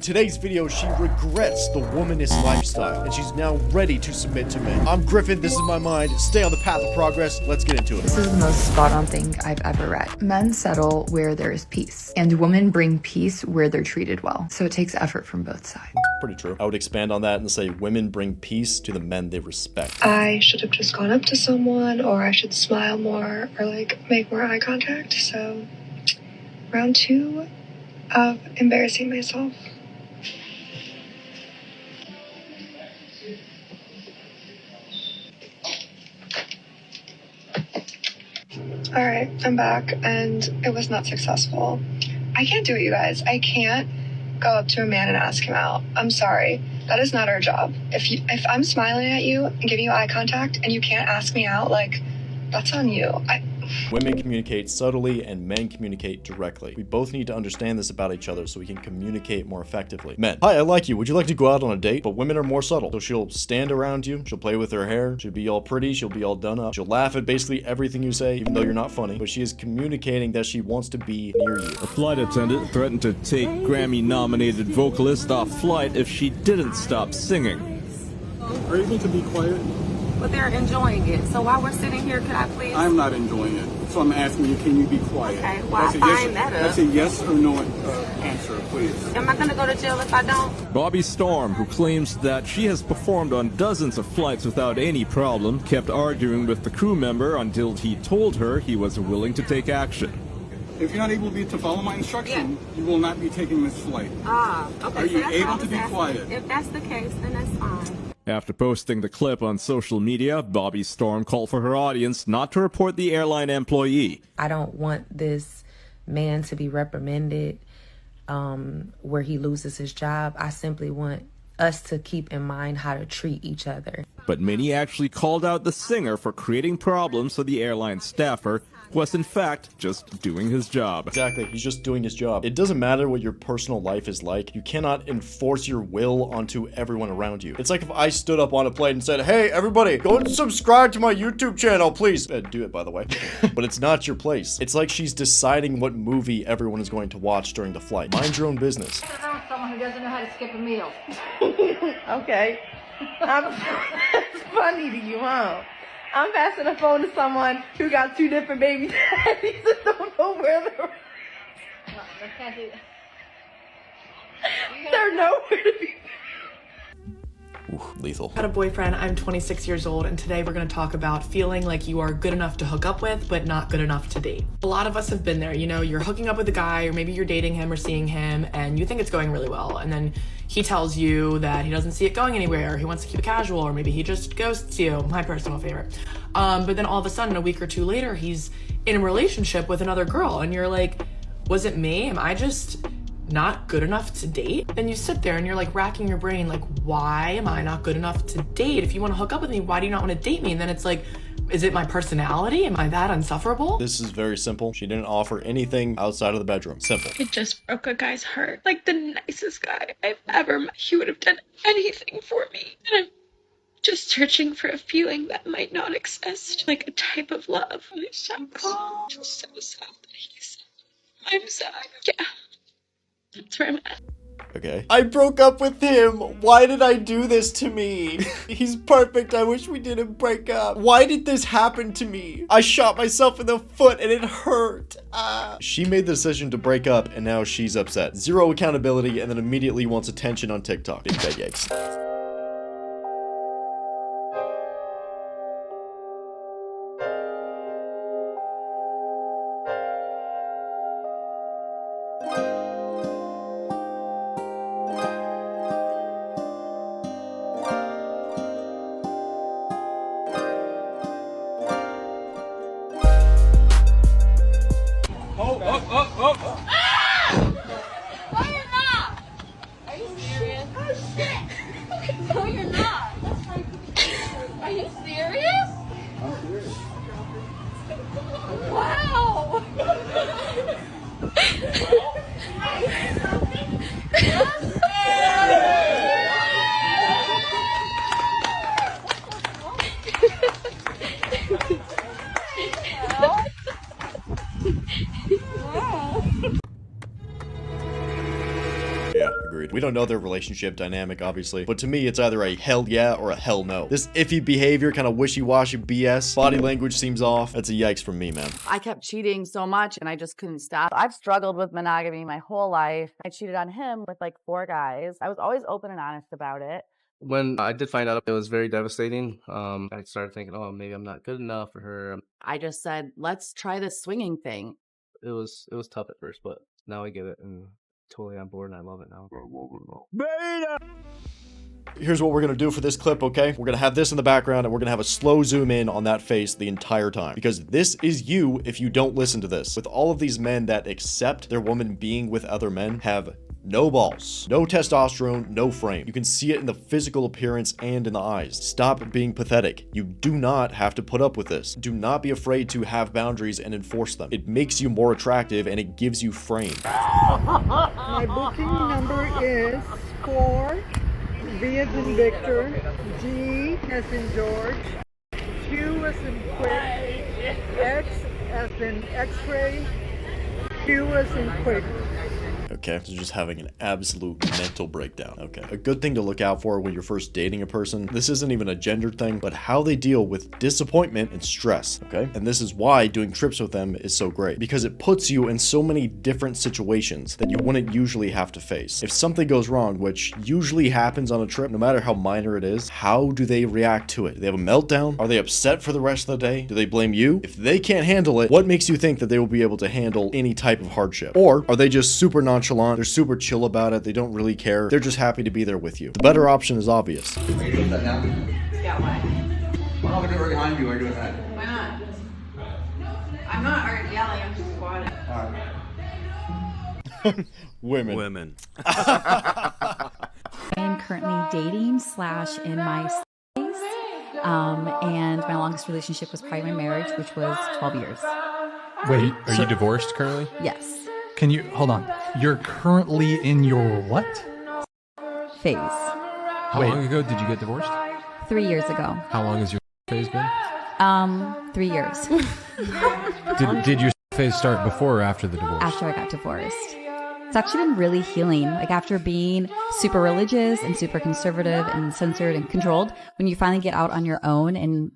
today's video, she regrets the womanist lifestyle, and she's now ready to submit to men. I'm Griffin, this is my mind. Stay on the path of progress. Let's get into it. This is the most spot-on thing I've ever read. Men settle where there is peace, and women bring peace where they're treated well. So it takes effort from both sides. Pretty true. I would expand on that and say women bring peace to the men they respect. I should have just gone up to someone, or I should smile more, or like make more eye contact. So round 2 of embarrassing myself. All right, I'm back, and it was not successful. I can't do it, you guys. I can't go up to a man and ask him out. I'm sorry. That is not our job. If I'm smiling at you and giving you eye contact and you can't ask me out, like, that's on you. Women communicate subtly and men communicate directly. We both need to understand this about each other so we can communicate more effectively. Men: hi, I like you. Would you like to go out on a date? But women are more subtle. So she'll stand around you. She'll play with her hair. She'll be all pretty. She'll be all done up. She'll laugh at basically everything you say, even though you're not funny. But she is communicating that she wants to be near you. A flight attendant threatened to take Grammy-nominated vocalist off flight if she didn't stop singing. Are you able to be quiet? But they're enjoying it. So while we're sitting here, could I please? I'm not enjoying it. So I'm asking you, can you be quiet? Okay, well, that's a yes or no answer, please. Am I going to go to jail if I don't? Bobby Storm, who claims that she has performed on dozens of flights without any problem, kept arguing with the crew member until he told her he was willing to take action. If you're not able to follow my instruction, you will not be taking this flight. Okay. Are you able to be quiet? If that's the case, then that's fine. After posting the clip on social media, Bobby Storm called for her audience not to report the airline employee. I don't want this man to be reprimanded where he loses his job. I simply want us to keep in mind how to treat each other. But many actually called out the singer for creating problems for the airline staffer, who was in fact just doing his job. Exactly, he's just doing his job. It doesn't matter what your personal life is like. You cannot enforce your will onto everyone around you. It's like if I stood up on a plane and said, hey, everybody, go and subscribe to my YouTube channel, please. Do it, by the way. But it's not your place. It's like she's deciding what movie everyone is going to watch during the flight. Mind your own business. Someone who doesn't know how to skip a meal. Okay. It's funny to you, huh? I'm passing the phone to someone who got 2 different baby daddies and don't know where they're. No, they can't do that. They're nowhere to be. Lethal. I had a boyfriend. I'm 26 years old, and today we're going to talk about feeling like you are good enough to hook up with, but not good enough to date. A lot of us have been there. You know, you're hooking up with a guy, or maybe you're dating him or seeing him, and you think it's going really well, and then he tells you that he doesn't see it going anywhere, or he wants to keep it casual, or maybe he just ghosts you. My personal favorite. But then all of a sudden, a week or 2 later, he's in a relationship with another girl, and you're like, was it me? Am I just not good enough to date? Then you sit there and you're like racking your brain, like, why am I not good enough to date? If you want to hook up with me, why do you not want to date me? And then it's like, is it my personality? Am I that insufferable? This is very simple. She didn't offer anything outside of the bedroom. Simple. It just broke a guy's heart. Like the nicest guy I've ever met. He would have done anything for me. And I'm just searching for a feeling that might not exist. Like a type of love. And it sucks. Just so sad that he's... I'm sad. Yeah. That's where I'm at. Okay. I broke up with him. Why did I do this to me? He's perfect. I wish we didn't break up. Why did this happen to me? I shot myself in the foot and it hurt. She made the decision to break up and now she's upset. Zero accountability and then immediately wants attention on TikTok. Big bad yikes. don't know their relationship dynamic, obviously, but to me, it's either a hell yeah or a hell no. This iffy behavior, kind of wishy-washy BS, body language seems off. That's a yikes from me, man. I kept cheating so much and I just couldn't stop. I've struggled with monogamy my whole life. I cheated on him with like 4 guys. I was always open and honest about it. When I did find out, it was very devastating. I started thinking, oh, maybe I'm not good enough for her. I just said, let's try this swinging thing. It was tough at first, but now I get it and totally on board and I love it now. Here's what we're gonna do for this clip, okay? We're gonna have this in the background and we're gonna have a slow zoom in on that face the entire time. Because this is you if you don't listen to this. With all of these men that accept their woman being with other men have no balls, no testosterone, no frame. You can see it in the physical appearance and in the eyes. Stop being pathetic. You do not have to put up with this. Do not be afraid to have boundaries and enforce them. It makes you more attractive and it gives you frame. My booking number is 4, V as in Victor, G as in George, Q as in quick, X as in X-ray, Q as in quick. Okay, so just having an absolute mental breakdown. Okay, a good thing to look out for when you're first dating a person, this isn't even a gender thing, but how they deal with disappointment and stress, okay? And this is why doing trips with them is so great, because it puts you in so many different situations that you wouldn't usually have to face. If something goes wrong, which usually happens on a trip, no matter how minor it is, how do they react to it? Do they have a meltdown? Are they upset for the rest of the day? Do they blame you? If they can't handle it, what makes you think that they will be able to handle any type of hardship? Or are they just super nonchalant? They're super chill about it. They don't really care. They're just happy to be there with you. The better option is obvious. Are you doing that now? Yeah, why? Why don't we do it right behind you? Why are you doing that? Why not? I'm not already yelling, I'm just squatting. Alright. Women. I'm currently dating / in my space. And my longest relationship was prior to my marriage, which was 12 years. Wait, are you divorced currently? Yes. Can you, hold on. You're currently in your what? Phase. How long ago did you get divorced? 3 years ago. How long has your phase been? 3 years. Did your phase start before or after the divorce? After I got divorced. It's actually been really healing. Like after being super religious and super conservative and censored and controlled, when you finally get out on your own and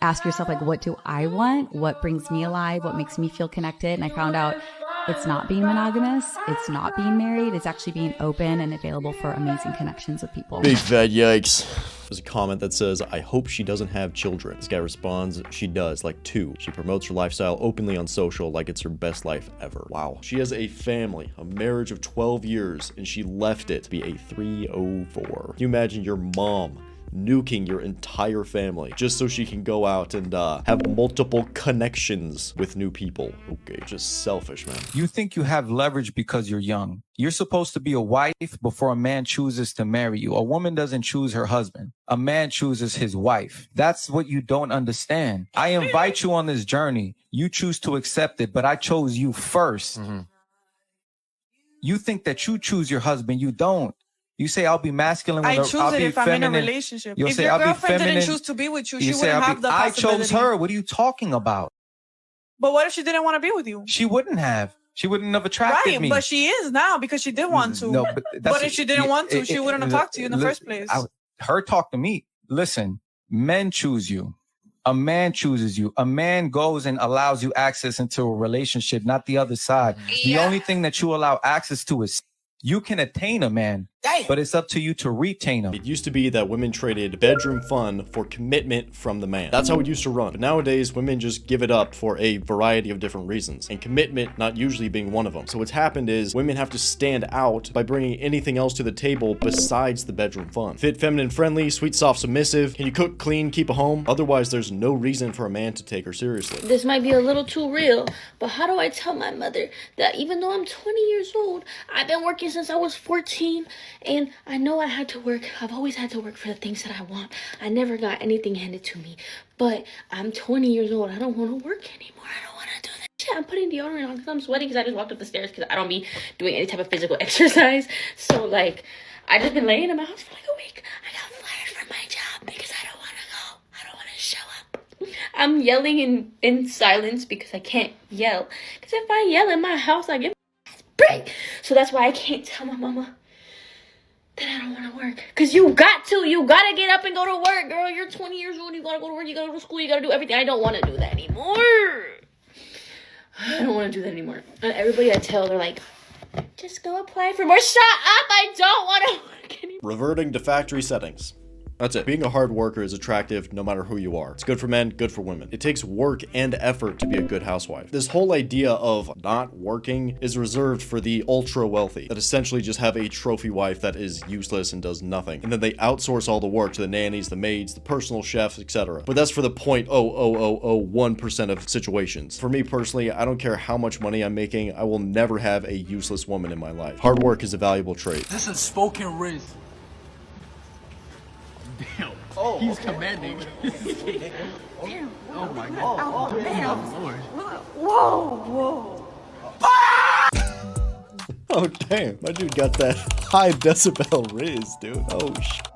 ask yourself, like, what do I want? What brings me alive? What makes me feel connected? And I found out it's not being monogamous. It's not being married. It's actually being open and available for amazing connections with people. Big fat yikes. There's a comment that says, I hope she doesn't have children. This guy responds, she does, like 2. She promotes her lifestyle openly on social like it's her best life ever. Wow. She has a family, a marriage of 12 years, and she left it to be a 304. Can you imagine your mom nuking your entire family just so she can go out and have multiple connections with new people? Okay, just selfish, man. You think you have leverage because you're young. You're supposed to be a wife before a man chooses to marry you. A woman doesn't choose her husband. A man chooses his wife. That's what you don't understand. I invite you on this journey. You choose to accept it, but I chose you first. You think that you choose your husband. You don't. You say I'll be masculine. I choose it if feminine. I'm in a relationship. You'll if say your I'll be girlfriend feminine. didn't choose to be with you, You she say wouldn't have the I possibility. chose her. What are you talking about? But what if she didn't want to be with you? She wouldn't have. She wouldn't have attracted me. Right, but she is now because she did want to. No, but if she didn't want to, she wouldn't have talked to you in the first place. Her talk to me. Listen, men choose you. A man chooses you. A man goes and allows you access into a relationship, not the other side. The only thing that you allow access to is you can attain a man, but it's up to you to retain him. It used to be that women traded bedroom fun for commitment from the man. That's how it used to run. But nowadays, women just give it up for a variety of different reasons, and commitment not usually being one of them. So what's happened is women have to stand out by bringing anything else to the table besides the bedroom fun. Fit, feminine, friendly, sweet, soft, submissive. Can you cook, clean, keep a home? Otherwise, there's no reason for a man to take her seriously. This might be a little too real, but how do I tell my mother that even though I'm 20 years old, I've been working since I was 14, and I know I had to work. I've always had to work for the things that I want. I never got anything handed to me, but I'm 20 years old. I don't want to work anymore. I don't want to do that shit. I'm putting deodorant on because I'm sweating because I just walked up the stairs because I don't be doing any type of physical exercise. So, like, I just been laying in my house for like a week. I got fired from my job because I don't want to go. I don't want to show up. I'm yelling in silence because I can't yell. Because if I yell in my house, I get my ass break. So that's why I can't tell my mama Because you gotta get up and go to work, girl. You're 20 years old, you gotta go to work, you gotta go to school, you gotta do everything. I don't want to do that anymore. I don't want to do that anymore. And everybody I tell, they're like, just go apply for more. Shut up, I don't want to work anymore. Reverting to factory settings. That's it. Being a hard worker is attractive no matter who you are. It's good for men, good for women. It takes work and effort to be a good housewife. This whole idea of not working is reserved for the ultra wealthy that essentially just have a trophy wife that is useless and does nothing. And then they outsource all the work to the nannies, the maids, the personal chefs, etc. But that's for the 0.00001% of situations. For me personally, I don't care how much money I'm making, I will never have a useless woman in my life. Hard work is a valuable trait. This is spoken Riz. Damn. Oh, he's commanding. Damn. Oh my god. Oh, damn. Lord. Whoa. Oh damn, my dude got that high decibel riz, dude. Oh shit.